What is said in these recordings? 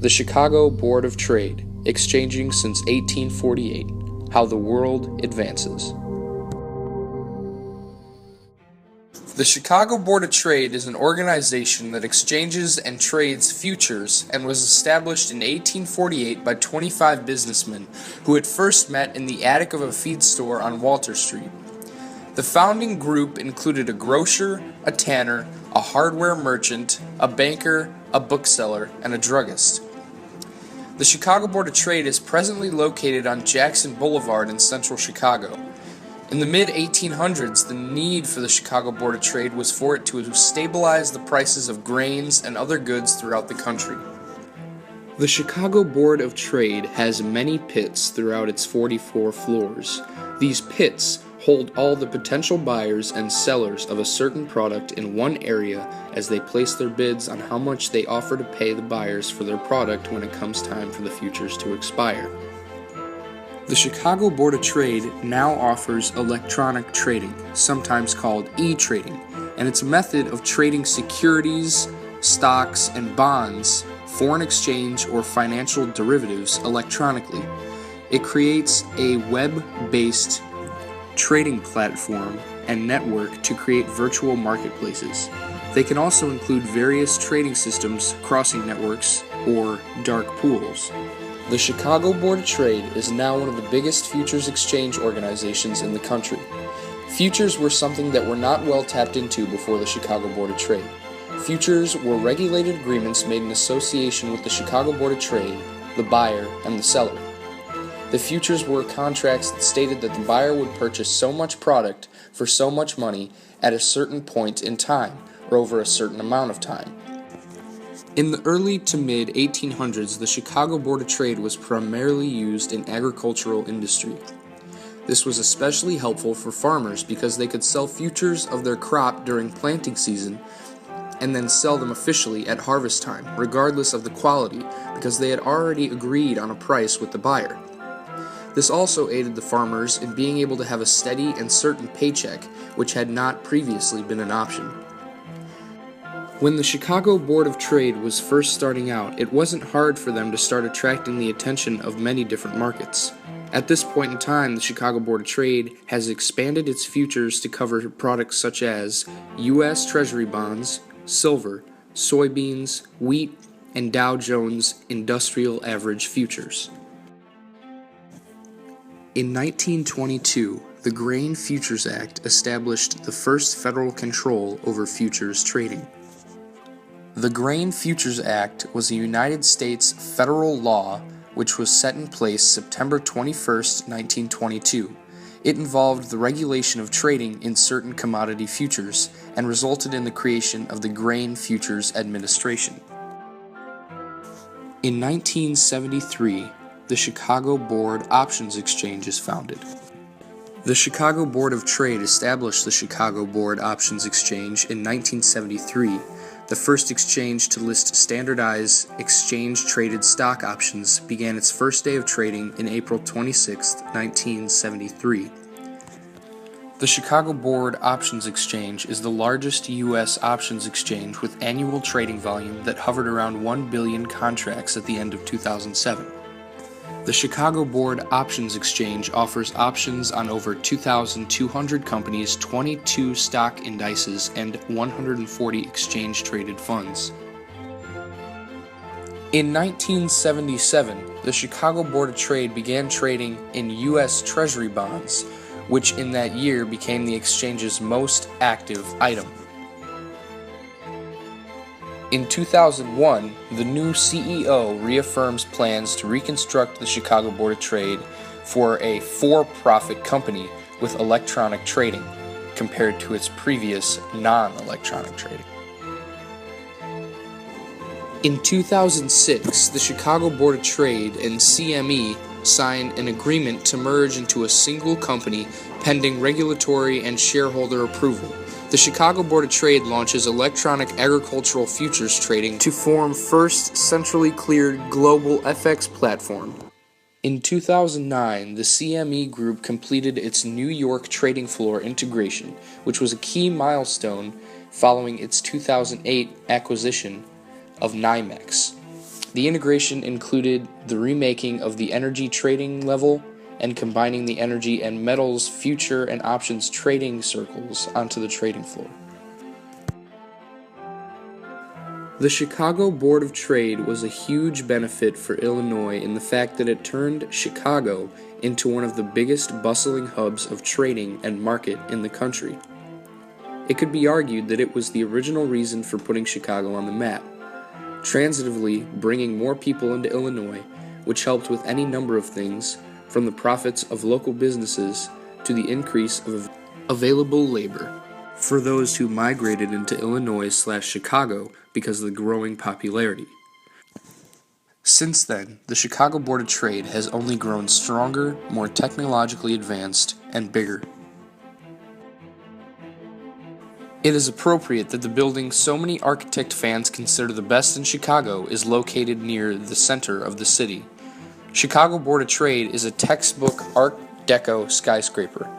The Chicago Board of Trade, exchanging since 1848. How the world advances. The Chicago Board of Trade is an organization that exchanges and trades futures and was established in 1848 by 25 businessmen who had first met in the attic of a feed store on Walter Street. The founding group included a grocer, a tanner, a hardware merchant, a banker, a bookseller, and a druggist. The Chicago Board of Trade is presently located on Jackson Boulevard in central Chicago. In the mid-1800s, the need for the Chicago Board of Trade was for it to stabilize the prices of grains and other goods throughout the country. The Chicago Board of Trade has many pits throughout its 44 floors. These pits hold all the potential buyers and sellers of a certain product in one area as they place their bids on how much they offer to pay the buyers for their product when it comes time for the futures to expire. The Chicago Board of Trade now offers electronic trading, sometimes called e-trading, and it's a method of trading securities, stocks, and bonds, foreign exchange, or financial derivatives electronically. It creates a web-based trading platform and network to create virtual marketplaces. They can also include various trading systems, crossing networks, or dark pools. The Chicago Board of Trade is now one of the biggest futures exchange organizations in the country. Futures were something that were not well tapped into before the Chicago Board of Trade. Futures were regulated agreements made in association with the Chicago Board of Trade, the buyer, and the seller. The futures were contracts that stated that the buyer would purchase so much product for so much money at a certain point in time, or over a certain amount of time. In the early to mid-1800s, the Chicago Board of Trade was primarily used in agricultural industry. This was especially helpful for farmers because they could sell futures of their crop during planting season and then sell them officially at harvest time, regardless of the quality, because they had already agreed on a price with the buyer. This also aided the farmers in being able to have a steady and certain paycheck, which had not previously been an option. When the Chicago Board of Trade was first starting out, it wasn't hard for them to start attracting the attention of many different markets. At this point in time, the Chicago Board of Trade has expanded its futures to cover products such as U.S. Treasury bonds, silver, soybeans, wheat, and Dow Jones Industrial Average futures. In 1922, the Grain Futures Act established the first federal control over futures trading. The Grain Futures Act was a United States federal law which was set in place September 21, 1922. It involved the regulation of trading in certain commodity futures and resulted in the creation of the Grain Futures Administration. In 1973, the Chicago Board Options Exchange is founded. The Chicago Board of Trade established the Chicago Board Options Exchange in 1973, the first exchange to list standardized exchange-traded stock options began its first day of trading in April 26, 1973. The Chicago Board Options Exchange is the largest U.S. options exchange with annual trading volume that hovered around 1 billion contracts at the end of 2007. The Chicago Board Options Exchange offers options on over 2,200 companies, 22 stock indices, and 140 exchange-traded funds. In 1977, the Chicago Board of Trade began trading in U.S. Treasury bonds, which in that year became the exchange's most active item. In 2001, the new CEO reaffirms plans to reconstruct the Chicago Board of Trade for a for-profit company with electronic trading, compared to its previous non-electronic trading. In 2006, the Chicago Board of Trade and CME signed an agreement to merge into a single company pending regulatory and shareholder approval. The Chicago Board of Trade launches electronic agricultural futures trading to form first centrally cleared global FX platform. In 2009, the CME Group completed its New York trading floor integration, which was a key milestone following its 2008 acquisition of NYMEX. The integration included the remaking of the energy trading level and combining the energy and metals future and options trading circles onto the trading floor. The Chicago Board of Trade was a huge benefit for Illinois in the fact that it turned Chicago into one of the biggest bustling hubs of trading and market in the country. It could be argued that it was the original reason for putting Chicago on the map, transitively bringing more people into Illinois, which helped with any number of things, from the profits of local businesses to the increase of available labor for those who migrated into Illinois/Chicago because of the growing popularity. Since then, the Chicago Board of Trade has only grown stronger, more technologically advanced, and bigger. It is appropriate that the building so many architect fans consider the best in Chicago is located near the center of the city. Chicago Board of Trade is a textbook Art Deco skyscraper.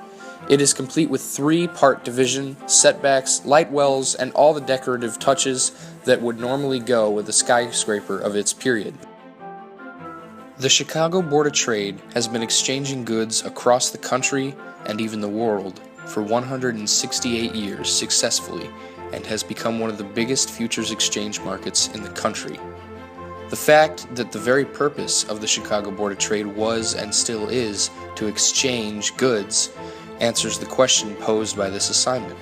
It is complete with 3-part division, setbacks, light wells, and all the decorative touches that would normally go with a skyscraper of its period. The Chicago Board of Trade has been exchanging goods across the country and even the world for 168 years successfully and has become one of the biggest futures exchange markets in the country. The fact that the very purpose of the Chicago Board of Trade was and still is to exchange goods answers the question posed by this assignment,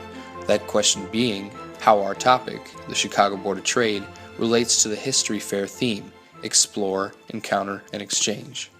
that question being how our topic, the Chicago Board of Trade, relates to the History Fair theme, explore, encounter, and exchange.